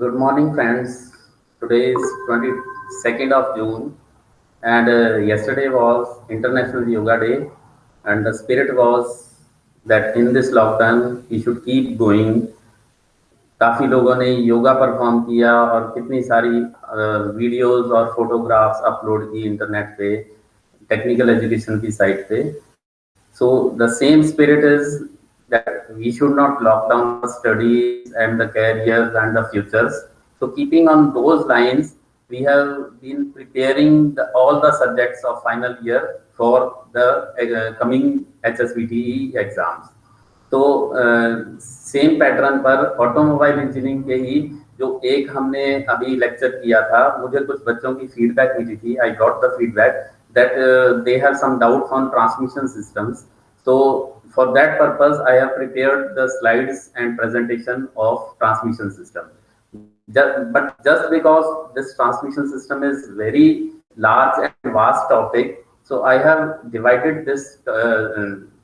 Good morning, friends. Today is 22nd of June, and yesterday was International Yoga Day, and the spirit was that in this lockdown we should keep going. काफी लोगों ने yoga perform किया और कितनी सारी videos और photographs upload की internet पे टेक्निकल एजुकेशन की साइट पे. So the same spirit is that we should not lock down our studies and the careers and the futures. So keeping on those lines, we have been preparing all the subjects of final year for the coming HSVTE exams. तो same pattern पर automobile engineering के ही जो एक हमने अभी lecture किया था, मुझे कुछ बच्चों की फीडबैक मिली थी. I got the feedback that they have some doubts on transmission systems. So for that purpose, I have prepared the slides and presentation of transmission system. But just because this transmission system is very large and vast topic, so I have divided this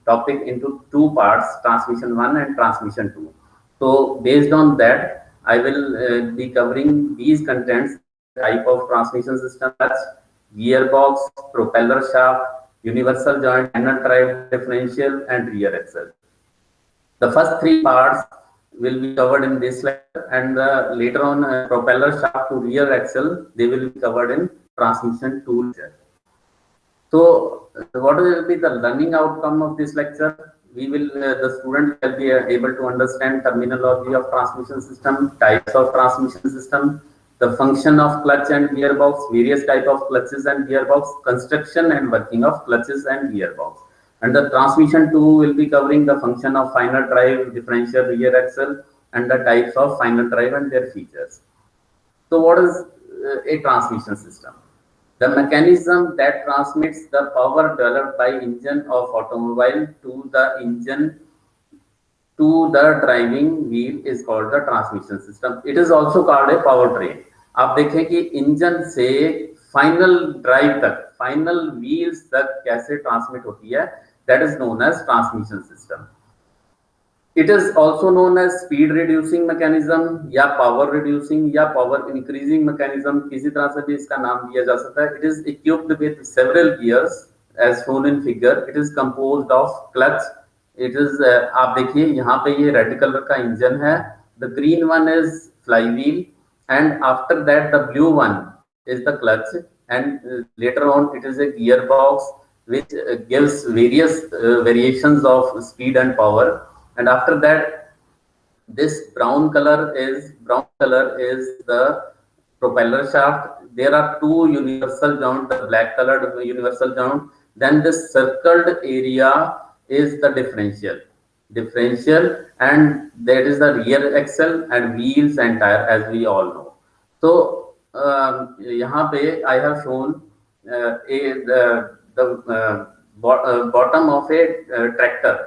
topic into two parts, transmission 1 and transmission 2. So based on that, I will be covering these contents, type of transmission system, gearbox, propeller shaft, universal joint, inner drive, differential, and rear axle. The first three parts will be covered in this lecture, and later on, propeller shaft to rear axle, they will be covered in transmission 2 lecture. So, what will be the learning outcome of this lecture? We will, the student will be able to understand terminology of transmission system, types of transmission system, the function of clutch and gearbox, various type of clutches and gearbox, construction and working of clutches and gearbox. And the transmission 2 will be covering the function of final drive, differential, rear axle, and the types of final drive and their features. So what is a transmission system? The mechanism that transmits the power developed by engine of automobile to the engine to the driving wheel is called the transmission system. It is also called a powertrain. आप देखें कि engine से final drive तक, final wheels तक कैसे transmit होती है, that is known as transmission system. It is also known as speed reducing mechanism या power reducing या power increasing mechanism, किसी तरह से भी इसका नाम दिया जा सकता है. It is equipped with several gears as shown in figure. It is composed of clutch. It is आप देखिए यहाँ पे ये रेड कलर का इंजन है. The green one is flywheel, and after that the blue one is the clutch, and later on it is a gearbox which gives various variations of speed and power. And after that, this brown color is the propeller shaft. There are two universal joint, the black colored universal joint. Then this circled area is the differential, and that is the rear axle and wheels and tire, as we all know. So यहाँ पे I have shown the bottom of a tractor,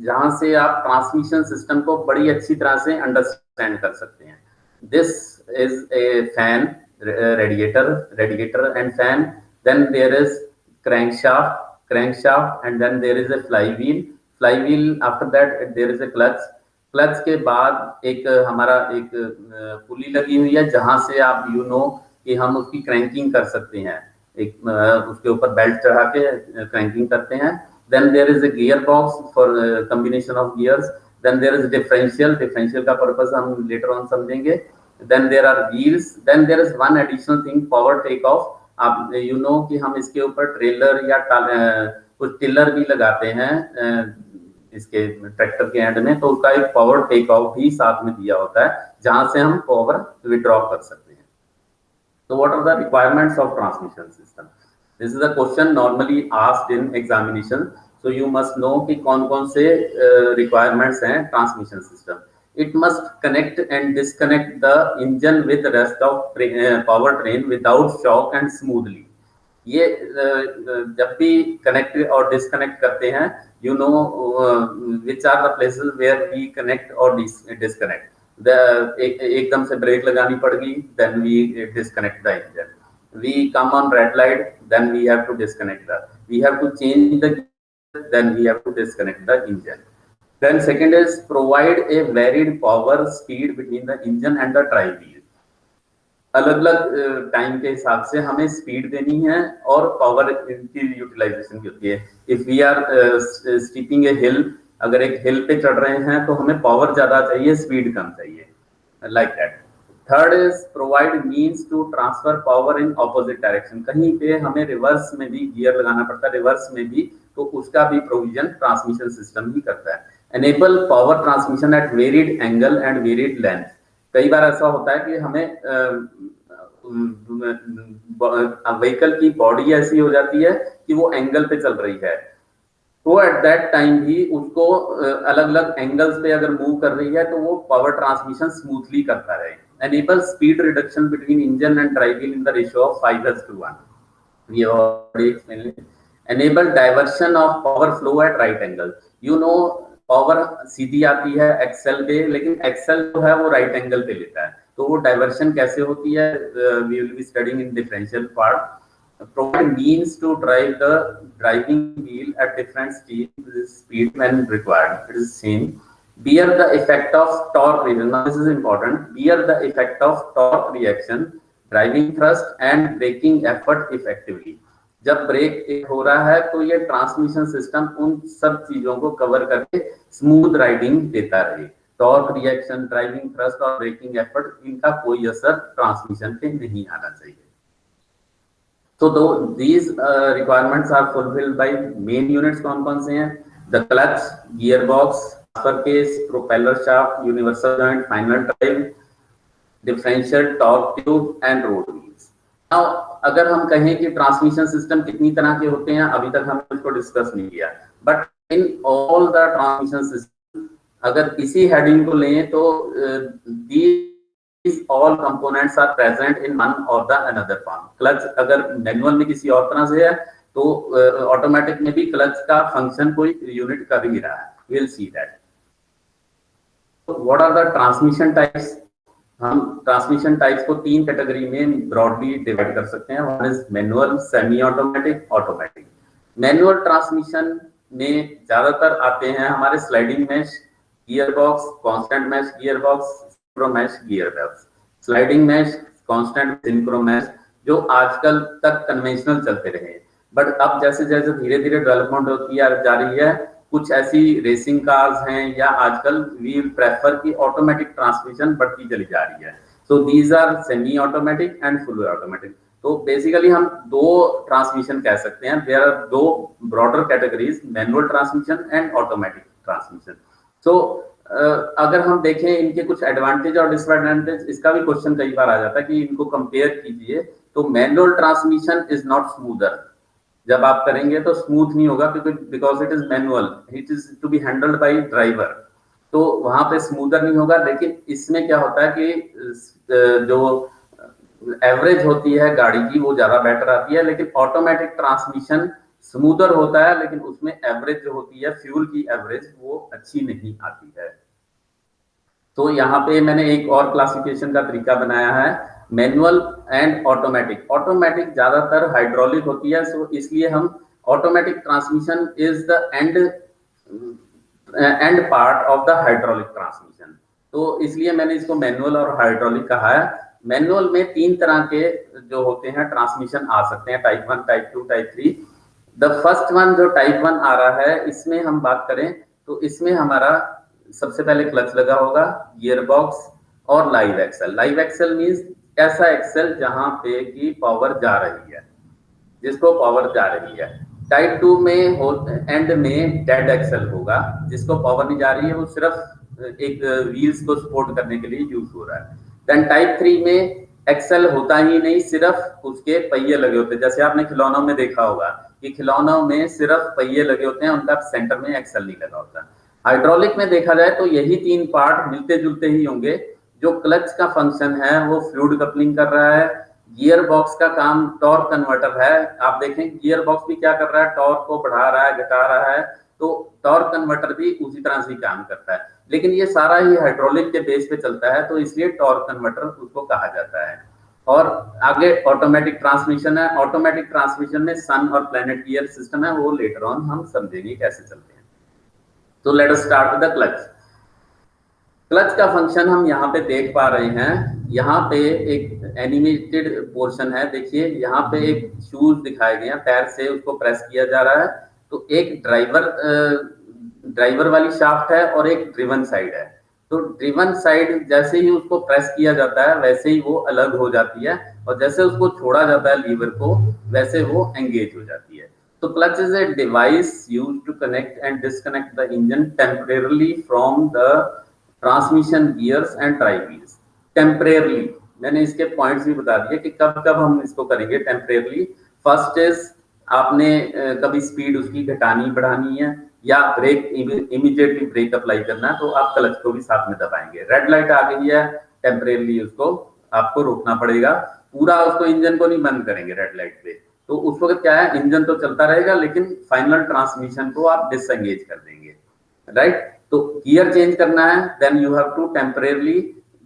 जहां से आप transmission system को बड़ी अच्छी तरह से अंडरस्टैंड कर सकते हैं. This is a fan, radiator and fan. Then there is crankshaft and then there is a flywheel. After that there is a clutch के बाद एक हमारा एक पुली लगी हुई है, जहां से आप कि हम उसकी क्रैंकिंग कर सकते हैं. एक उसके ऊपर बेल्ट चढ़ा के क्रैंकिंग करते हैं. Then there is a gearbox for combination of gears. Then there is differential का purpose हम later on समझेंगे. Then there are wheels. Then there is one additional thing, power takeoff. आप कि हम इसके ऊपर ट्रेलर या कुछ टिलर भी लगाते हैं इसके ट्रैक्टर के एंड में, तो उसका एक पावर टेक ऑफ भी साथ में दिया होता है, जहां से हम पावर विड्रॉ कर सकते हैं. So what are the requirements of transmission system? This is a question normally asked in examination. So you must know कि कौन-कौन से requirements हैं transmission system. It must connect and disconnect the engine with the rest of powertrain without shock and smoothly. ये जब भी connect और disconnect करते हैं, which are the places where we connect or disconnect. एकदम से ब्रेक लगानी पड़ेगी, then we disconnect the engine. We come on red light, then we have to disconnect we have to change the gear, then we have to disconnect the engine. Then second is provide a varied power speed between the engine and the drive wheel. अलग अलग time के हिसाब से हमें speed देनी है और power की यूटिलाइजेशन की होती है। इफ वी आर स्टीपिंग ए हिल, अगर एक हिल पे चढ़ रहे हैं तो हमें पावर ज्यादा चाहिए, स्पीड कम चाहिए, like that. Third is provide means to transfer power in opposite direction. कहीं पे हमें रिवर्स में भी गियर लगाना पड़ता है, रिवर्स में भी, तो उसका भी प्रोविजन ट्रांसमिशन सिस्टम ही करता है। Enable power transmission at varied angle and varied length. कई बार ऐसा होता है कि हमें व्हीकल की बॉडी ऐसी हो जाती है कि वो एंगल पे चल रही है, तो एट दैट टाइम भी उसको अलग अलग एंगल्स पे अगर मूव कर रही है तो वो पावर ट्रांसमिशन स्मूथली करता रहे। Enable speed reduction between engine and drive wheel in the ratio of 5:1। ये already explain. Enable diversion of power flow at right angle. You know power सीधी आती है एक्सेल पे, लेकिन एक्सेल जो है वो राइट एंगल पे लेता है, तो वो डाइवर्शन कैसे होती है, we will be studying in differential part. Provide means to drive the driving wheel at different speed when required. It is same. Bear the effect of torque reaction. Now this is important. Bear the effect of torque reaction, driving thrust and braking effort effectively. जब break हो रहा है तो ये transmission system उन सब चीजों को कवर करके स्मूथ राइडिंग देता रहे। टॉर्क रिएक्शन, ड्राइविंग थ्रस्ट और ब्रेकिंग एफर्ट, इनका कोई असर ट्रांसमिशन पे नहीं आना चाहिए। So these requirements are fulfilled by main units कौन-कौन से हैं? The clutch, gearbox, transfer case, propeller shaft, universal joint, final drive, differential, torque tube and road wheels. Now अगर हम कहें कि ट्रांसमिशन सिस्टम कितनी तरह के होते हैं, अभी तक हमने इसको डिस्कस नहीं किया, but in all the transmission system अगर इसी हेडिंग को लें तो all components are present in one or the another form. Clutch अगर मैनुअल में किसी और तरह से है तो ऑटोमेटिक में भी क्लच का फंक्शन कोई यूनिट कर ही रहा है। We'll see that. What are the transmission types? हम ट्रांसमिशन टाइप्स को तीन कैटेगरी में ब्रॉडली डिवाइड कर सकते हैं। One is manual, semi automatic, automatic. Manual transmission में ज्यादातर आते हैं हमारे sliding mesh, gear box, constant mesh gear box, synchro mesh gear box. Sliding mesh, constant, synchro mesh जो आजकल तक कन्वेंशनल चलते रहे, बट अब जैसे जैसे धीरे धीरे डेवलपमेंट होती जा रही है, कुछ ऐसी रेसिंग कार्स हैं या आजकल वी प्रेफर की ऑटोमेटिक ट्रांसमिशन बढ़ती चली जा रही है। So these are semi automatic and full automatic. तो बेसिकली हम दो ट्रांसमिशन कह सकते हैं। देयर आर दो broader categories, manual transmission and automatic transmission. So अगर हम देखें इनके कुछ एडवांटेज और डिसएडवांटेज, इसका भी क्वेश्चन कई बार आ जाता है कि इनको कंपेयर कीजिए, तो manual transmission is not smoother. जब आप करेंगे तो स्मूथ नहीं होगा because it is manual, it is to be handled by driver, तो वहां पे स्मूदर नहीं होगा। लेकिन इसमें क्या होता है कि जो एवरेज होती है गाड़ी की वो ज्यादा बेटर आती है, लेकिन ऑटोमेटिक ट्रांसमिशन स्मूदर होता है लेकिन उसमें एवरेज जो होती है फ्यूल की एवरेज वो अच्छी नहीं आती है। तो यहाँ पे मैंने एक और क्लासिफिकेशन का तरीका बनाया है, मैनुअल एंड ऑटोमेटिक। ऑटोमेटिक ज्यादातर हाइड्रोलिक होती है, सो इसलिए हम automatic transmission is the end part of the hydraulic transmission, तो इसलिए मैंने इसको मैनुअल और हाइड्रोलिक कहा है। मैनुअल में तीन तरह के जो होते हैं ट्रांसमिशन आ सकते हैं, type 1, type 2, type 3। The first one जो टाइप 1 आ रहा है, इसमें हम बात करें तो इसमें हमारा सबसे पहले क्लच लगा होगा, गियर बॉक्स और live axle. Live axle means ऐसा एक्सेल जहां पे की पावर जा रही है, जिसको पावर जा रही है। टाइप 2 में एंड में डेड एक्सेल होगा, जिसको पावर नहीं जा रही है, वो सिर्फ एक व्हील्स को सपोर्ट करने के लिए यूज हो रहा है। देन टाइप 3 में एक्सेल होता ही नहीं, सिर्फ उसके पहिए लगे होते हैं। जैसे आपने खिलौनों में देखा होगा कि खिलौनों में सिर्फ पहिए लगे होते हैं, उनका सेंटर में एक्सेल नहीं लगा होता। हाइड्रोलिक में देखा जाए तो यही तीन पार्ट मिलते जुलते ही होंगे। जो क्लच का फंक्शन है वो फ्लूइड कपलिंग कर रहा है, गियर बॉक्स का काम टॉर्क कन्वर्टर है। आप देखें गियर बॉक्स भी क्या कर रहा है, टॉर्क को बढ़ा रहा है, घटा रहा है, तो टॉर्क कन्वर्टर भी उसी तरह से काम करता है। लेकिन ये सारा ही हाइड्रोलिक के बेस पे चलता है, तो इसलिए टॉर्क कन्वर्टर उसको कहा जाता है। और आगे ऑटोमेटिक ट्रांसमिशन है। ऑटोमेटिक ट्रांसमिशन में सन और प्लैनेट गियर सिस्टम है, वो लेटर ऑन हम समझेंगे कैसे चलते हैं। तो let us start with the clutch. Clutch का फंक्शन हम यहाँ पे देख पा रहे हैं, यहाँ पे एक एनिमेटेड पोर्शन है, देखिए यहाँ पे एक शूज दिखाए गए हैं, पैर से उसको प्रेस किया जा रहा है। तो एक ड्राइवर वाली शाफ्ट है और एक ड्रिवन साइड है। तो ड्रिवन साइड जैसे ही उसको प्रेस किया जाता है वैसे ही वो अलग हो जाती है, और जैसे उसको छोड़ा जाता है लीवर को वैसे वो एंगेज हो जाती है। तो clutch is a device used to connect and disconnect the engine temporarily from the transmission gears and drive wheels. Temporarily मैंने इसके पॉइंट्स भी बता दिए कि कब कब हम इसको करेंगे टेम्परेरली। फर्स्ट इज आपने कभी स्पीड उसकी घटानी बढ़ानी है या ब्रेक इमीडिएटली ब्रेक अप्लाई करना है तो आप क्लच को भी साथ में दबाएंगे। रेड लाइट आ गई है, टेम्परेरली उसको आपको रोकना पड़ेगा, पूरा उसको इंजन को नहीं बंद करेंगे रेड लाइट पे। तो उस वक्त क्या है, इंजन तो चलता रहेगा लेकिन फाइनल ट्रांसमिशन को आप डिसएंगेज कर देंगे, राइट। तो गियर चेंज करना है, then you have to temporarily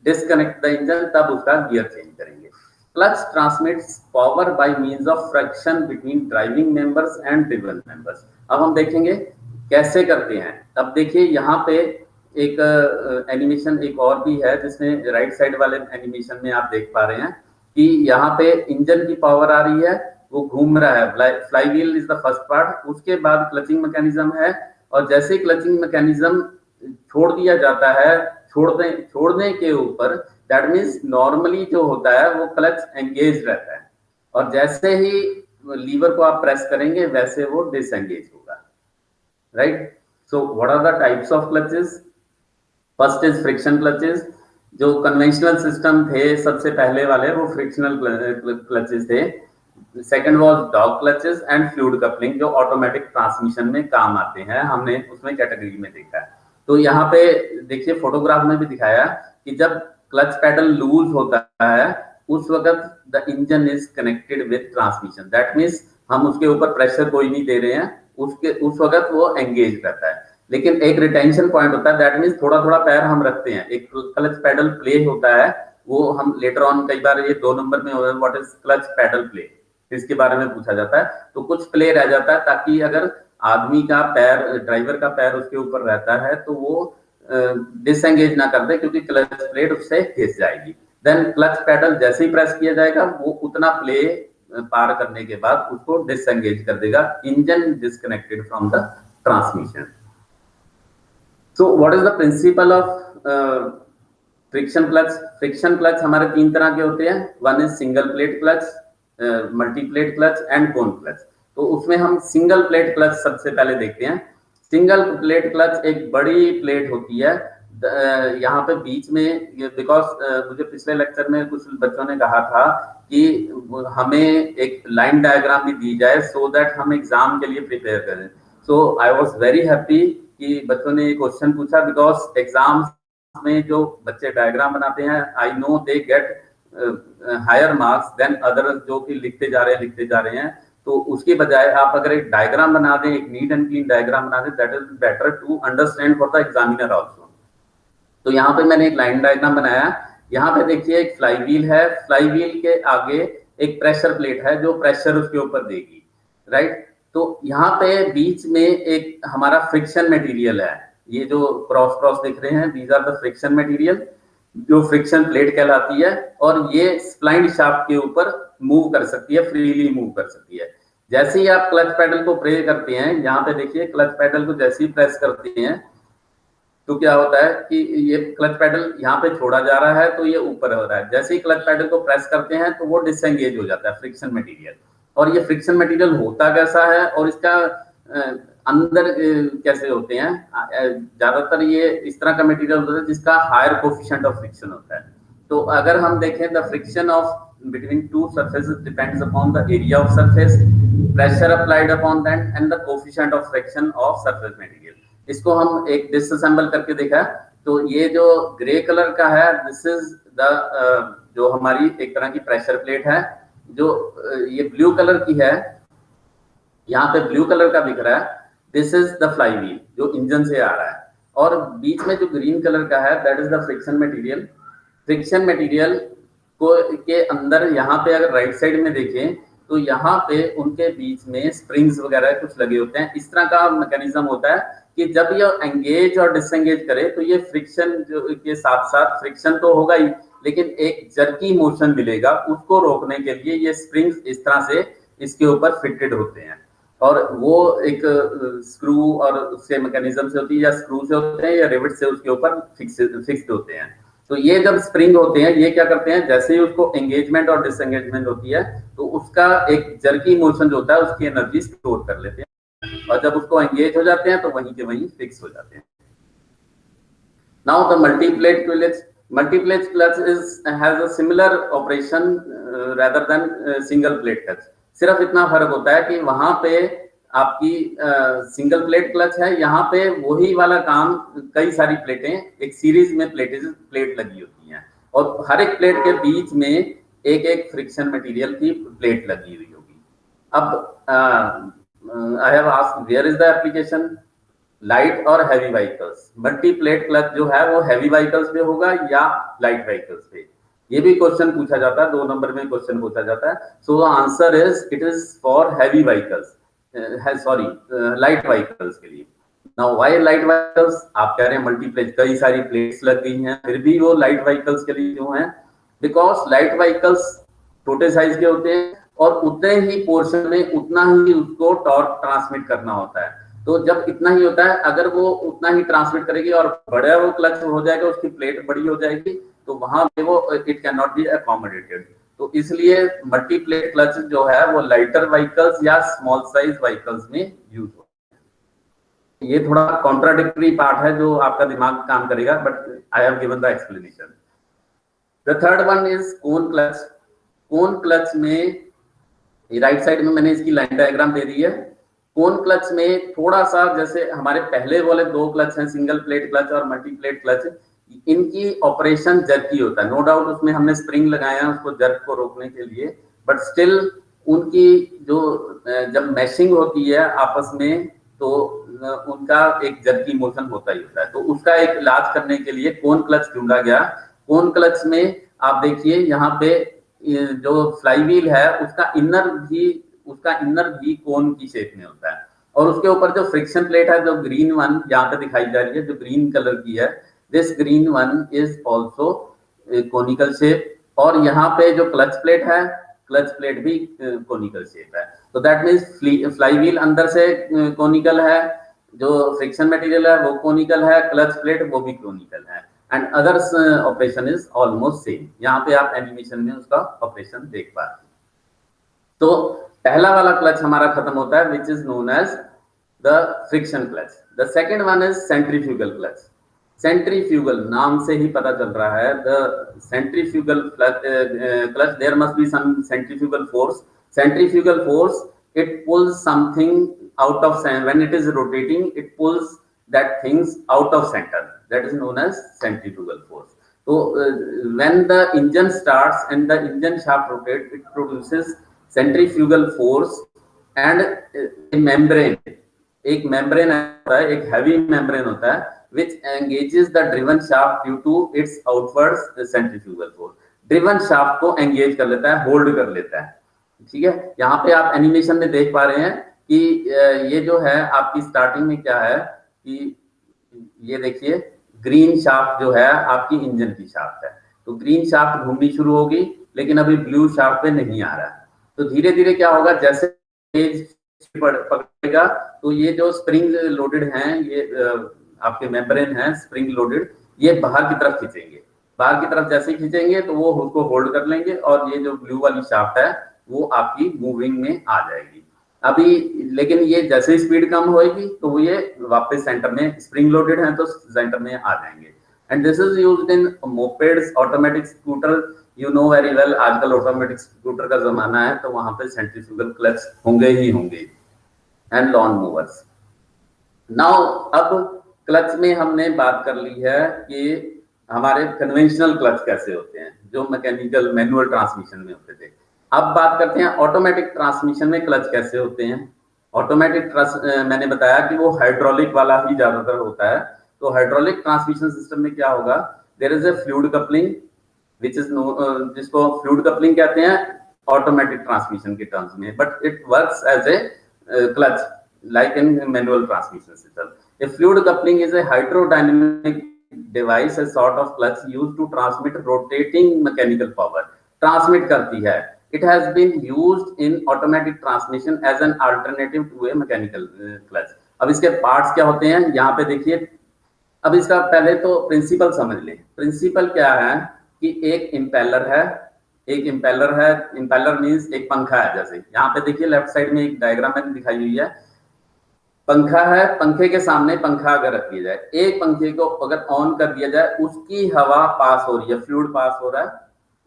disconnect the engine, तब उसका गियर चेंज करेंगे। Clutch transmits power by means of friction between driving members and driven members. अब हम देखेंगे कैसे करते हैं। अब देखिए यहाँ पे एक एनिमेशन एक और भी है जिसमें राइट साइड वाले एनिमेशन में आप देख पा रहे हैं कि यहाँ पे इंजन की पावर आ रही है, वो घूम रहा है, fly wheel is the first part, उसके बाद क्लचिंग मैकेनिज्म है, और जैसे क्लचिंग मैकेनिज्म छोड़ दिया जाता है, छोड़ने के ऊपर दैट मीन्स नॉर्मली जो होता है वो क्लच एंगेज रहता है, और जैसे ही लीवर को आप प्रेस करेंगे वैसे वो डिसएंगेज होगा, right. So what are the types of clutches? First is friction clutches. जो कन्वेंशनल सिस्टम थे सबसे पहले वाले वो फ्रिक्शनल क्लचेस थे। Second was dog clutches and fluid coupling, जो ऑटोमेटिक ट्रांसमिशन में काम आते हैं, हमने उसमें कैटेगरी में देखा है। तो यहाँ पे देखिए फोटोग्राफ में भी दिखाया कि जब क्लच पेडल लूज होता है उस वक्त the engine is connected with transmission, that means हम उसके ऊपर प्रेशर कोई नहीं दे रहे हैं, उस वक्त वो एंगेज रहता है। लेकिन एक रिटेंशन पॉइंट होता है, दैट मीन्स थोड़ा थोड़ा पैर हम रखते हैं। एक क्लच पेडल प्ले होता है, वो हम लेटर ऑन कई बार ये 2 नंबर में what is clutch pedal play, इसके बारे में पूछा जाता है। तो कुछ प्ले रह जाता है ताकि अगर आदमी का पैर, ड्राइवर का पैर उसके ऊपर रहता है तो वो डिसएंगेज ना कर दे, क्योंकि क्लच प्लेट उससे खिंच जाएगी। देन क्लच पेडल जैसे ही प्रेस किया जाएगा वो उतना प्ले पार करने के बाद उसको डिसएंगेज कर देगा, engine disconnected from the transmission. So what is the principle of friction clutch? Friction clutch हमारे 3 तरह के होते हैं, one is single plate clutch, multi plate clutch and cone clutch. तो उसमें हम सिंगल प्लेट क्लच सबसे पहले देखते हैं। सिंगल प्लेट क्लच एक बड़ी प्लेट होती है, यहाँ पे बीच में, बिकॉज मुझे पिछले लेक्चर में कुछ बच्चों ने कहा था कि हमें एक लाइन डायग्राम भी दी जाए सो दैट हम एग्जाम के लिए प्रिपेयर करें। सो आई वाज वेरी हैप्पी कि बच्चों ने ये क्वेश्चन पूछा, बिकॉज एग्जाम में जो बच्चे डायग्राम बनाते हैं I know they get higher marks than other जो कि लिखते जा रहे हैं। तो उसकी बजाय आप अगर एक डायग्राम बना दें, एक नीट एंड क्लीन डायग्राम बना दें, that is better to understand for the examiner also. तो यहाँ पे मैंने एक लाइन डायग्राम बनाया। यहाँ पे देखिए एक फ्लाई व्हील है, फ्लाई व्हील के आगे एक प्रेशर प्लेट है जो प्रेशर उसके ऊपर देगी, राइट। तो यहाँ पे बीच में एक हमारा फ्रिक्शन मटेरियल है, ये जो क्रॉस क्रॉस दिख रहे हैं these are the friction material, जो फ्रिक्शन प्लेट कहलाती है, और ये स्प्लाइंड शाफ्ट के ऊपर मूव कर सकती है, फ्रीली मूव कर सकती है। जैसे ही आप क्लच पेडल को प्रेस करते हैं, यहाँ पे देखिए क्लच पेडल को जैसे ही प्रेस करते हैं तो क्या होता है कि ये क्लच पेडल यहाँ पे छोड़ा जा रहा है तो ये ऊपर हो रहा है, जैसे ही क्लच पेडल को प्रेस करते हैं तो वो डिसएंगेज हो जाता है फ्रिक्शन मटेरियल। और ये फ्रिक्शन मटेरियल होता कैसा है और इसका अंदर कैसे होते हैं, ज्यादातर ये इस तरह का मटेरियल होता है जिसका हायर कोफिशिएंट ऑफ फ्रिक्शन होता है। तो अगर हम देखें the friction of between two surfaces depends upon the area of surface, pressure applied upon that and the coefficient of friction of surface material. इसको हम एक डिसअसेंबल करके देखा, तो ये जो ग्रे कलर का है दिस इज द जो हमारी एक तरह की प्रेशर प्लेट है, जो ये ब्लू कलर की है, यहाँ पे ब्लू कलर का दिख रहा है, this is the fly wheel जो इंजन से आ रहा है, और बीच में जो ग्रीन कलर का है that is the friction material. Friction material को के अंदर यहाँ पे अगर राइट साइड में देखें तो यहाँ पे उनके बीच में स्प्रिंग्स वगैरह कुछ लगे होते हैं। इस तरह का मैकेनिज्म होता है कि जब ये एंगेज और डिसएंगेज करे तो ये फ्रिक्शन जो के साथ साथ फ्रिक्शन तो होगा ही, लेकिन एक जर्की मोशन मिलेगा, उसको रोकने के लिए ये स्प्रिंग्स इस तरह से इसके ऊपर फिटेड होते हैं। और वो एक स्क्रू और उसके मैकेनिज्म से होती है, या स्क्रू से होते हैं या रिवेट से उसके ऊपर फिक्स्ड होते हैं। तो ये जब स्प्रिंग होते हैं, ये क्या करते हैं, जैसे ही उसको एंगेजमेंट और डिसएंगेजमेंट होती है तो उसका एक जर्की मोशन जो होता है उसकी एनर्जी स्टोर कर लेते हैं, और जब उसको एंगेज हो जाते हैं तो वहीं के वहीं फिक्स हो जाते हैं। Now the multiplet clutch has a similar operation rather than single plate clutch। सिर्फ इतना फर्क होता है कि वहां पे आपकी सिंगल प्लेट क्लच है, यहाँ पे वही वाला काम, कई सारी प्लेटें एक सीरीज में प्लेट लगी होती हैं, और हर एक प्लेट के बीच में एक एक फ्रिक्शन मटेरियल की प्लेट लगी हुई होगी। अब I have asked where is the application, light और heavy vehicles. Multi plate clutch जो है वो हैवी व्हीकल्स पे होगा या लाइट व्हीकल्स पे, ये भी क्वेश्चन पूछा जाता है, 2 नंबर में क्वेश्चन पूछा जाता है। So the answer is it is for heavy vehicles, sorry light vehicles के लिए। नाउ व्हाई लाइट व्हीकल्स, आप कह रहे हैं मल्टी प्लेट कई सारी प्लेट्स लग गई हैं, फिर भी वो लाइट व्हीकल्स के लिए क्यों है? बिकॉज लाइट व्हीकल्स छोटे साइज के होते हैं और उतने ही पोर्शन में उतना ही उसको टॉर्क ट्रांसमिट करना होता है। तो जब इतना ही होता है, अगर वो उतना ही ट्रांसमिट करेगी और बड़ा वो क्लच हो जाएगा, उसकी प्लेट बड़ी हो जाएगी, तो वहां पे वो it can not be accommodated. तो इसलिए मल्टी प्लेट क्लच जो है वो लाइटर व्हीकल्स या स्मॉल साइज व्हीकल्स में यूज होता है। ये थोड़ा कॉन्ट्राडिक्टरी पार्ट है जो आपका दिमाग काम करेगा, but I have given the explanation. The third one is cone clutch. Cone clutch में राइट साइड में मैंने इसकी लाइन डायग्राम दे दी है। कोन क्लच में थोड़ा सा, जैसे हमारे पहले वाले 2 क्लच हैं, सिंगल प्लेट क्लच और मल्टी प्लेट क्लच, इनकी ऑपरेशन जर्की होता है। नो डाउट उसमें हमने स्प्रिंग लगाया है उसको जर्क को रोकने के लिए, बट स्टिल उनकी जो जब मैशिंग होती है आपस में तो उनका एक जर्की मोशन होता ही होता है। तो उसका एक इलाज करने के लिए कोन क्लच ढूंढा गया। कोन क्लच में आप देखिए यहाँ पे जो फ्लाई व्हील है उसका इनर भी कोन की शेप में होता है, और उसके ऊपर जो फ्रिक्शन प्लेट है, जो ग्रीन वन यहाँ पे दिखाई जा रही है, जो ग्रीन कलर की है, this green one is also conical shape. और यहाँ पे जो क्लच प्लेट है, क्लच प्लेट भी कोनिकल शेप है। तो दैट मीन्स फ्लाई व्हील अंदर से कोनिकल है, जो फ्रिक्शन मटेरियल है वो कोनिकल है, क्लच प्लेट वो भी कोनिकल है, and others operation is almost same. यहाँ पे आप एनिमेशन में उसका ऑपरेशन देख पा रहे हैं। तो पहला वाला क्लच हमारा खत्म होता है, which is known as the friction clutch. The second one is centrifugal clutch. Centrifugal नाम से ही पता चल रहा है, the centrifugal clutch, there must be some centrifugal force. Centrifugal force, it pulls something out of center. When it is rotating, it pulls that things out of center. That is known as centrifugal force. So when the engine starts and the engine shaft rotates, it produces centrifugal force and a membrane. एक membrane होता है, एक heavy membrane होता है, which engages the driven shaft due to its outwards centrifugal force. driven shaft को engage कर लेता है, hold कर लेता है। ठीक है, यहाँ पे आप एनिमेशन में देख पा रहे हैं कि ये जो है आपकी स्टार्टिंग में क्या है कि ये देखिए ग्रीन शाफ्ट जो है आपकी इंजन की शाफ्ट है। तो ग्रीन शाफ्ट घूमनी शुरू होगी, लेकिन अभी ब्लू शाफ्ट पे नहीं आ रहा है। तो धीरे धीरे क्या होगा, जैसे पकड़ेगा तो ये जो स्प्रिंग लोडेड हैं, ये आपके मेम्ब्रेन हैं स्प्रिंग लोडेड, ये बाहर की तरफ खींचेंगे। बाहर की तरफ जैसे खींचेंगे तो वो उसको होल्ड कर लेंगे, और ये जो ब्लू वाली शाफ्ट है वो आपकी मूविंग में आ जाएगी अभी। लेकिन ये जैसे स्पीड कम होएगी तो ये वापस सेंटर में, स्प्रिंग लोडेड है तो सेंटर में आ जाएंगे। And this is used in mopeds, automatic scooter, you know very well, आजकल ऑटोमेटिक स्कूटर का जमाना है, तो वहां पे सेंट्रीफ्यूगल क्लच होंगे ही होंगे, एंड लॉन मूवर्स। नाउ अब क्लच में हमने बात कर ली है कि हमारे कन्वेंशनल क्लच कैसे होते हैं, जो मैकेनिकल मैनुअल ट्रांसमिशन में होते थे। अब बात करते हैं ऑटोमेटिक ट्रांसमिशन में क्लच कैसे होते हैं। ऑटोमेटिक मैंने बताया कि वो हाइड्रोलिक वाला ही ज्यादातर होता है। तो हाइड्रोलिक ट्रांसमिशन सिस्टम में क्या होगा, there is a fluid coupling which is जिसको फ्लूइड कपलिंग कहते हैं, ऑटोमेटिक ट्रांसमिशन के टर्म्स में, but it works as a clutch like in manual transmission system. A fluid coupling is a hydrodynamic device, a sort of clutch used to transmit rotating mechanical power. Transmit करती है. It has been used in automatic transmission as an alternative to a mechanical clutch. अब इसके parts क्या होते हैं यहाँ पे देखिए. अब इसका पहले तो प्रिंसिपल समझ लें. प्रिंसिपल क्या है कि एक इम्पेलर है. इम्पेलर मीन्स एक पंखा है. जैसे यहाँ पे देखिए लेफ्ट साइड में एक डायग्राम मैंने दिखाई हुई है. पंखा है, पंखे के सामने पंखा अगर रख दिया जाए, एक पंखे को अगर ऑन कर दिया जाए, उसकी हवा पास हो रही है, फ्लूइड पास हो रहा है,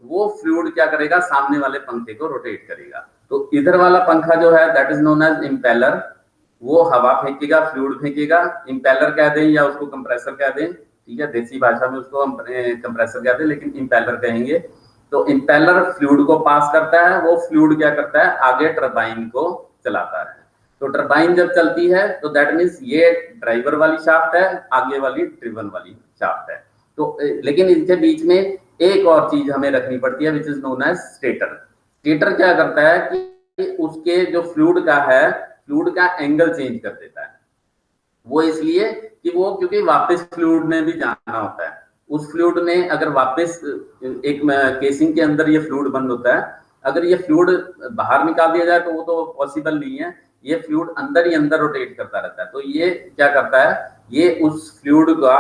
वो फ्लूइड क्या करेगा, सामने वाले पंखे को रोटेट करेगा. तो इधर वाला पंखा जो है that is known as impeller. वो हवा फेंकेगा, फ्लूइड फेंकेगा. इम्पेलर कह दें या उसको कंप्रेसर कह दें, ठीक है, देसी भाषा में उसको कंप्रेसर कह दें, लेकिन इम्पेलर कहेंगे. तो इम्पेलर फ्लूइड को पास करता है, वो फ्लूइड क्या करता है, आगे टरबाइन को चलाता है. तो टरबाइन जब चलती है तो दैट मीन्स ये ड्राइवर वाली शाफ्ट है, आगे वाली ड्रिवन वाली शाफ्ट है. तो लेकिन इनके बीच में एक और चीज हमें रखनी पड़ती है which is known as stator. Stator क्या करता है कि उसके जो फ्लूइड का है, फ्लूइड का एंगल चेंज कर देता है. वो इसलिए कि वो क्योंकि वापस फ्लूइड में भी जाना होता है. उस फ्लूइड में अगर वापस एक केसिंग के अंदर ये फ्लूइड बंद होता है, अगर ये फ्लूइड बाहर निकाल दिया जाए तो वो तो पॉसिबल नहीं है. ये फ्लूइड अंदर ही अंदर रोटेट करता रहता है. तो ये क्या करता है, ये उस फ्लूइड का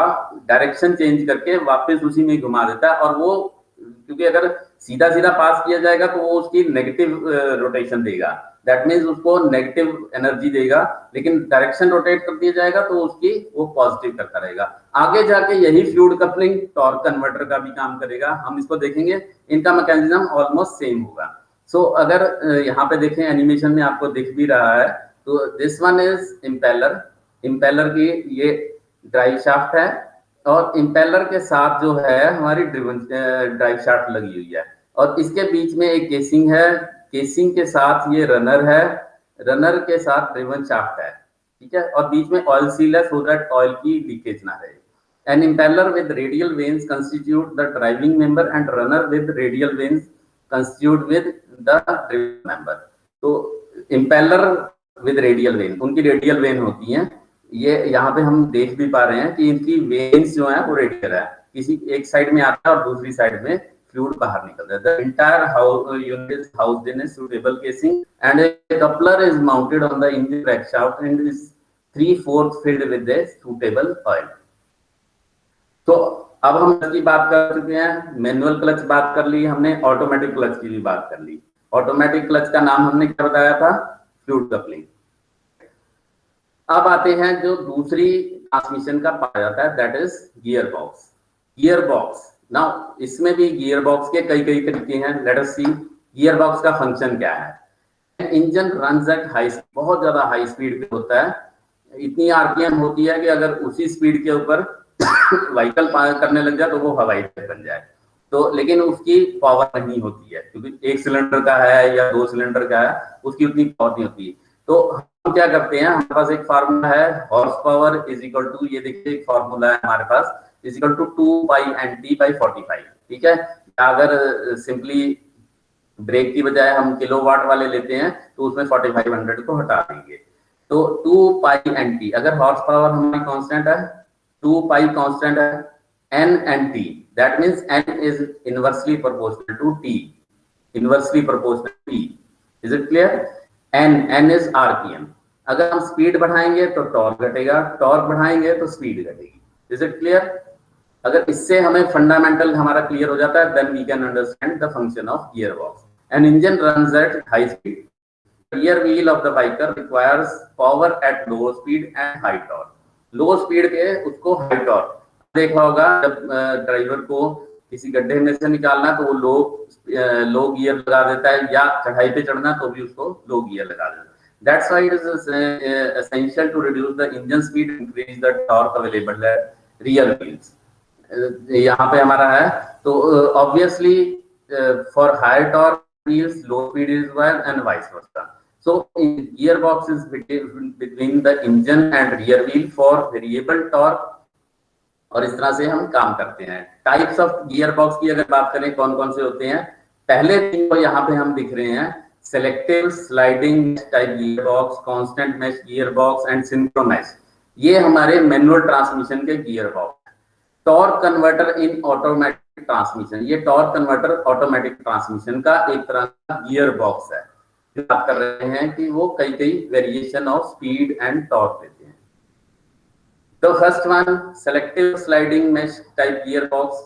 डायरेक्शन चेंज करके वापस उसी में घुमा देता है. और वो क्योंकि अगर सीधा सीधा पास किया जाएगा तो वो उसकी नेगेटिव रोटेशन देगा, दैट मीन्स उसको नेगेटिव एनर्जी देगा. लेकिन डायरेक्शन रोटेट कर दिया जाएगा तो उसकी वो पॉजिटिव करता रहेगा. आगे जाके यही फ्लूइड कपलिंग टॉर्क कन्वर्टर का भी काम करेगा. हम इसको देखेंगे, इनका मैकेनिज्म ऑलमोस्ट सेम होगा. सो अगर यहाँ पे देखें एनिमेशन में आपको दिख भी रहा है, तो this one is impeller. Impeller की ये ड्राइव शाफ्ट है और इम्पेलर के साथ जो है हमारी ड्रिवन ड्राइव शाफ्ट लगी हुई है. और इसके बीच में एक केसिंग है, केसिंग के साथ ये रनर है, रनर के साथ ड्रिवन शाफ्ट है, ठीक है. और बीच में ऑयल सील है सो दैट ऑयल की लीकेज ना रहे. An impeller with radial vanes constitute the driving member and runner with radial vanes constitute with the driven member. तो इम्पेलर विद रेडियल वेन, उनकी रेडियल वेन होती हैं. ये यहाँ पे हम देख भी पा रहे हैं कि इनकी वेन्स जो है वो रेडियल है. किसी एक साइड में आता है और दूसरी साइड में फ्लूइड बाहर निकलता है. The entire unit is housed in a suitable casing and A coupler is mounted on the engine crankshaft and is 3/4 filled with a suitable oil. तो अब हम इसकी बात कर चुके हैं, मैनुअल क्लच बात कर ली हमने, ऑटोमेटिक क्लच की भी बात कर ली. ऑटोमेटिक क्लच का नाम हमने क्या बताया था, फ्लूइड कपलिंग. अब आते हैं जो दूसरी ट्रांसमिशन का पाया जाता है, that is gear box. Gear box, now इसमें भी गियर बॉक्स के कई तरीके हैं. लेट अस सी गियर बॉक्स का फंक्शन क्या है. इंजन रन्स एट हाई, बहुत ज्यादा हाई स्पीड पे होता है. इतनी आरपीएम होती है कि अगर उसी स्पीड के ऊपर व्हीकल करने लग जाए तो वो हवाई जहाज बन जाए. तो लेकिन उसकी पावर नहीं होती है क्योंकि एक सिलेंडर का है या 2 सिलेंडर का है, उसकी उतनी पावर नहीं होती. तो हम क्या करते हैं, हमारे पास एक फार्मूला है, horsepower is equal to, ये देखिए एक फार्मूला है हमारे पास, इज इक्वल टू 2π/NT/45, ठीक है. अगर सिंपली ब्रेक की बजाय हम किलोवाट वाले लेते हैं तो उसमें 4500 को हटा देंगे. तो 2π/NT, अगर हॉर्स पावर हमारी कांस्टेंट है, 2π कांस्टेंट है, N and T, that means N is inversely proportional to T, inversely proportional to T. Is it clear? N is RPM. अगर हम स्पीड बढ़ाएंगे तो टॉर्क घटेगा, टॉर्क बढ़ाएंगे तो स्पीड घटेगी. Is it clear? अगर इससे हमें फंडामेंटल हमारा क्लियर हो जाता है, then we can understand the function of gearbox. An engine runs at high speed. The rear wheel of the biker requires power at low speed and high torque. Low speed पे उसको high torque. देखा होगा जब driver को किसी गड्ढे में से निकालना तो वो लो गियर लगा देता है, या चढ़ाई पे चढ़ना तो भी उसको लो गियर लगा देता है. That's why it is essential to reduce the engine speed, increase the torque available at rear wheels. यहाँ पे हमारा है तो obviously for higher torque wheels low speed is required and vice versa. So gearbox is between the engine and rear wheel for variable torque. और इस तरह से हम काम करते हैं. टाइप्स ऑफ गियर बॉक्स की अगर बात करें कौन कौन से होते हैं, पहले तीन को यहाँ पे हम दिख रहे हैं, selective sliding type gear box, constant mesh gear box and synchro mesh, ये हमारे मैनुअल ट्रांसमिशन के gear box. Torque converter in automatic transmission, ये टॉर्क कन्वर्टर ऑटोमेटिक ट्रांसमिशन का एक तरह का गियर बॉक्स है। बात कर रहे हैं कि वो कई कई variation of speed and torque देते हैं। तो first one, selective sliding mesh type gearbox.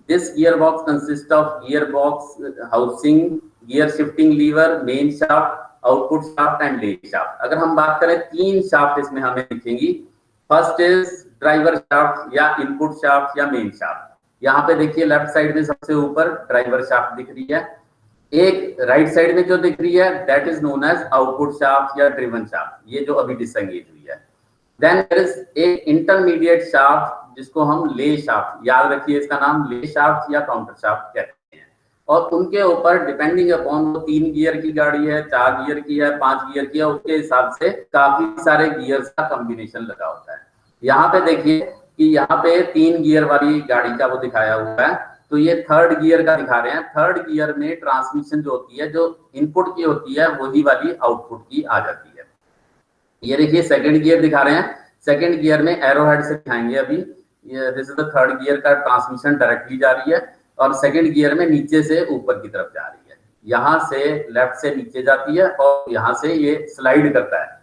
This gearbox consists of gearbox housing, gear shifting lever, main shaft, output shaft and lay shaft. अगर हम बात करें तीन शाफ्ट इसमें हमें दिखेंगी। फर्स्ट इज ड्राइवर शाफ्ट या इनपुट शाफ्ट या मेन शाफ्ट। यहाँ पे देखिए लेफ्ट साइड में सबसे ऊपर ड्राइवर शाफ्ट दिख रही है, एक राइट साइड में जो दिख रही है that is known as output shaft या ड्रिवन शाफ्ट, ये जो अभी डिसएंगेज हुई है। देन देयर इज एक इंटरमीडिएट शाफ्ट जिसको हम ले शाफ्ट, याद रखिए इसका नाम ले शाफ्ट या काउंटर शाफ्ट कहते हैं। और उनके ऊपर डिपेंडिंग अपॉन वो 3 गियर की गाड़ी है, 4 गियर की है, 5 गियर की है, उसके हिसाब से काफी सारे गियर्स का कॉम्बिनेशन लगा होता है। यहाँ पे देखिए कि यहाँ पे 3 गियर वाली गाड़ी का वो दिखाया हुआ है, तो ये थर्ड गियर का दिखा रहे हैं। थर्ड गियर में ट्रांसमिशन जो होती है, जो इनपुट की होती है वही वाली आउटपुट की आ जाती है। ये देखिए सेकंड गियर दिखा रहे हैं, सेकंड गियर में एरो हेड से दिखाएंगे अभी। This is the third gear का ट्रांसमिशन डायरेक्टली जा रही है, और सेकंड गियर में नीचे से ऊपर की तरफ जा रही है, यहाँ से लेफ्ट से नीचे जाती है और यहाँ से ये स्लाइड करता है।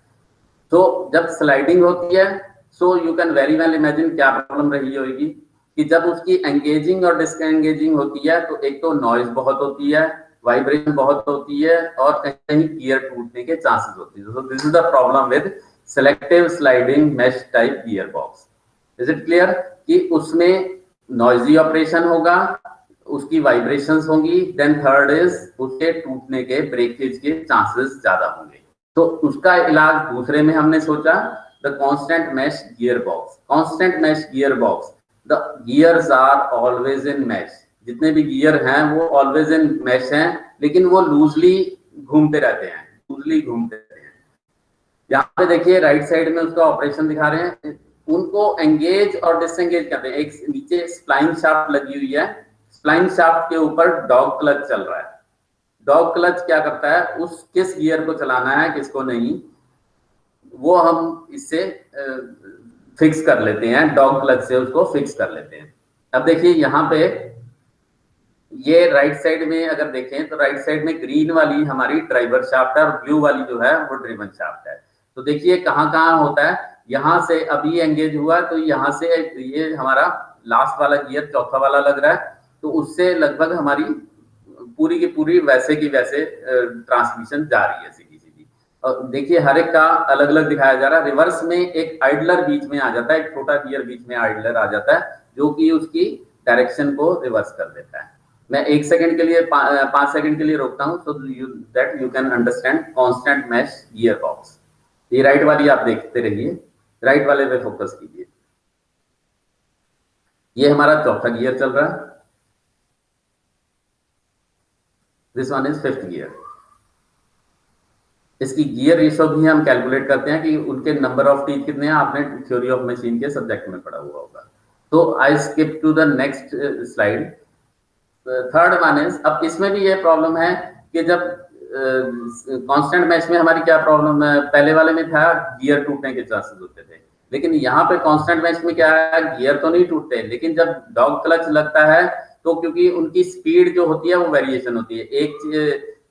तो जब स्लाइडिंग होती है, so you can very well imagine क्या प्रॉब्लम रही होगी कि जब उसकी एंगेजिंग और डिसएंगेजिंग होती है तो एक तो नॉइज बहुत होती है, वाइब्रेशन बहुत होती है, और कहीं कहीं गियर टूटने के चांसेस होते हैं। So this is the problem with selective sliding mesh type gear box. Is it clear कि उसमें नॉइजी ऑपरेशन होगा, उसकी वाइब्रेशंस होंगी, देन थर्ड इज उसके टूटने के ब्रेकेज के चांसेस ज्यादा होंगे। तो उसका इलाज दूसरे में हमने सोचा the constant mesh gear box. Constant mesh gear box, the gears are always in mesh, जितने भी गियर हैं वो ऑलवेज इन मैश हैं, लेकिन वो लूजली घूमते रहते हैं, लूजली घूमते रहते हैं। यहाँ पे देखिए राइट साइड में उसका ऑपरेशन दिखा रहे हैं, उनको एंगेज और डिसएंगेज करते हैं। एक नीचे स्प्लाइन शाफ्ट लगी हुई है, स्प्लाइन शाफ्ट के ऊपर डॉग क्लच चल रहा है। डॉग क्लच क्या करता है, उस किस गियर को चलाना है किसको नहीं, वो हम इससे फिक्स कर लेते हैं, डॉग क्लच से उसको फिक्स कर लेते हैं। अब देखिए यहाँ पे ये राइट साइड में अगर देखें तो राइट साइड में ग्रीन वाली हमारी ड्राइवर शाफ्ट है और ब्लू वाली जो है वो ड्रिवन शाफ्ट है। तो देखिए कहाँ कहाँ होता है, यहाँ से अभी एंगेज हुआ तो यहाँ से ये हमारा लास्ट वाला गियर चौथा वाला लग रहा है, तो उससे लगभग हमारी पूरी की पूरी वैसे की वैसे ट्रांसमिशन जा रही है सीधी सीधी। और देखिए हर एक का अलग अलग दिखाया जा रहा है। रिवर्स में एक आइडलर बीच में आ जाता है, एक छोटा गियर बीच में आइडलर आ जाता है जो कि उसकी डायरेक्शन को रिवर्स कर देता है। मैं 1 सेकंड के लिए 5 सेकंड के लिए रोकता हूँ so that you can understand constant mesh gear box. ये राइट वाली आप देखते रहिए, राइट वाले पे फोकस कीजिए। ये हमारा चौथा गियर चल रहा है, this one is 5th gear. इसकी गियर रेशो भी हम कैलकुलेट करते हैं कि उनके नंबर ऑफ टीथ कितने हैं, आपने थ्योरी ऑफ मशीन के सब्जेक्ट में पढ़ा हुआ होगा। तो I skip to the next slide. Third one is, अब इसमें भी ये प्रॉब्लम है कि जब कांस्टेंट मैश में हमारी क्या प्रॉब्लम है, पहले वाले में था गियर टूटने के चांसेस होते थे, लेकिन यहाँ पे कांस्टेंट मैश में क्या है, गियर तो नहीं टूटते, लेकिन जब डॉग क्लच लगता है तो क्योंकि उनकी स्पीड जो होती है वो वेरिएशन होती है।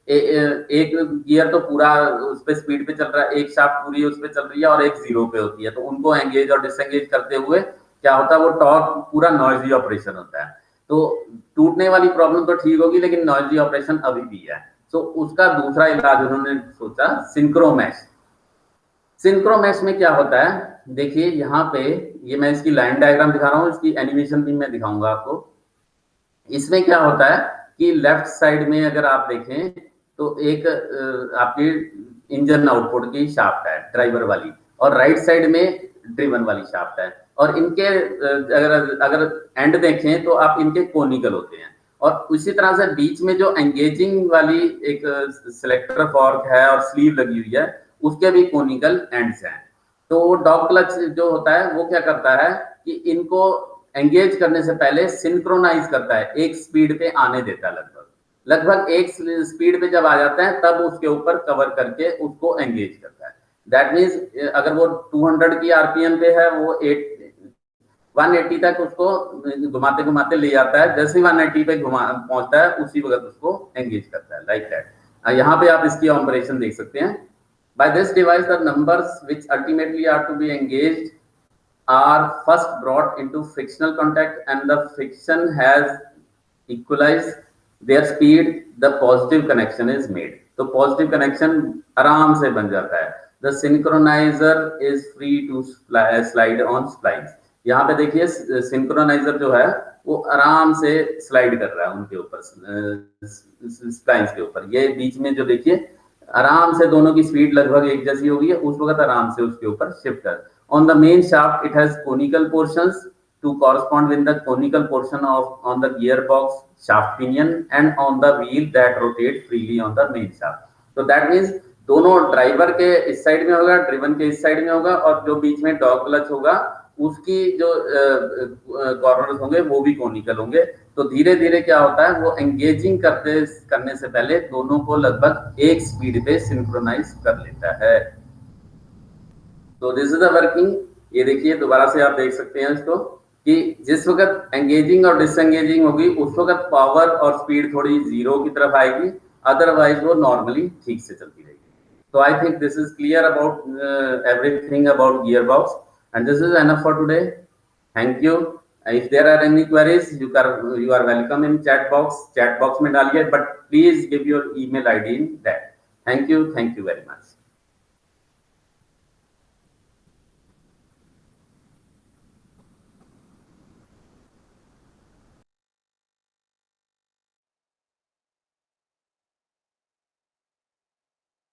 एक गियर तो पूरा उस पे स्पीड पे चल रहा है, एक शाफ्ट पूरी उस पे चल रही है और एक 0 पे होती है, तो उनको एंगेज और डिसएंगेज करते हुए क्या होता है, वो टॉर्क पूरा नॉइजी ऑपरेशन होता है। तो टूटने वाली प्रॉब्लम तो ठीक होगी लेकिन नॉइजी ऑपरेशन अभी भी है। तो उसका दूसरा इलाज उन्होंने सोचा सिंक्रो मैश। सिंक्रो मैश में क्या होता है, देखिए यहाँ पे ये मैं इसकी लाइन डायग्राम दिखा रहा हूँ, इसकी एनिमेशन भी मैं दिखाऊंगा आपको। इसमें क्या होता है कि लेफ्ट साइड में अगर आप देखें तो एक आपकी इंजन आउटपुट की शाफ्ट है ड्राइवर वाली, और राइट साइड में ड्रिवन वाली शाफ्ट है, और इनके अगर एंड देखें तो आप इनके कोनिकल होते हैं। और उसी तरह से बीच में जो एंगेजिंग वाली एक सिलेक्टर फॉर्क है और स्लीव लगी हुई है, उसके भी कोनिकल एंड्स हैं। तो डॉग क्लच जो होता है वो क्या करता है कि इनको एंगेज करने से पहले सिंक्रोनाइज करता है, एक स्पीड पे आने देता है लगभग। लगभग एक स्पीड पे जब आ जाता है तब उसके ऊपर कवर करके उसको एंगेज करता है। दैट मीन्स अगर वो 200 की आरपीएम पे है, वो 180 तक उसको घुमाते घुमाते ले जाता है। जैसे ही 180 पे पहुंचता है उसी वक्त उसको एंगेज करता है, लाइक दैट। यहाँ पे आप इसकी ऑपरेशन देख सकते हैं। By this device the numbers which ultimately are to be engaged are first brought into frictional contact and the friction has equalized their speed, the positive connection is made। तो positive connection आराम से बन जाता है। The synchronizer is free to slide on splines। यहाँ पे देखिए synchroniser जो है वो आराम से स्लाइड कर रहा है उनके ऊपर, स्प्लाइंस के ऊपर। ये बीच में जो देखिए आराम से दोनों की स्पीड लगभग एक जैसी होगी, उस वक्त आराम से उसके ऊपर शिफ्ट कर। On the main shaft, it has conical portions to correspond with the conical portion of on the gearbox shaft pinion and on the wheel that rotate freely on the main shaft। तो that means दोनों driver के इस side में होगा, driven के इस side में होगा, और जो बीच में डॉग क्लच होगा उसकी जो कॉर्नर्स होंगे वो भी कोनिकल होंगे। तो धीरे धीरे क्या होता है, वो एंगेजिंग करने से पहले दोनों को लगभग एक स्पीड पे सिंक्रोनाइज कर लेता है। तो दिस इज द वर्किंग। ये देखिए दोबारा से आप देख सकते हैं इसको कि जिस वक्त एंगेजिंग और डिसएंगेजिंग होगी उस वक्त पावर और स्पीड थोड़ी जीरो की तरफ आएगी, अदरवाइज वो नॉर्मली ठीक से चलती रहेगी। तो I think this is clear about everything about gear box and this is enough for today. Thank you. If there are any queries you are welcome in chat box में डालिए, but please give your email ID in that. Thank you very much.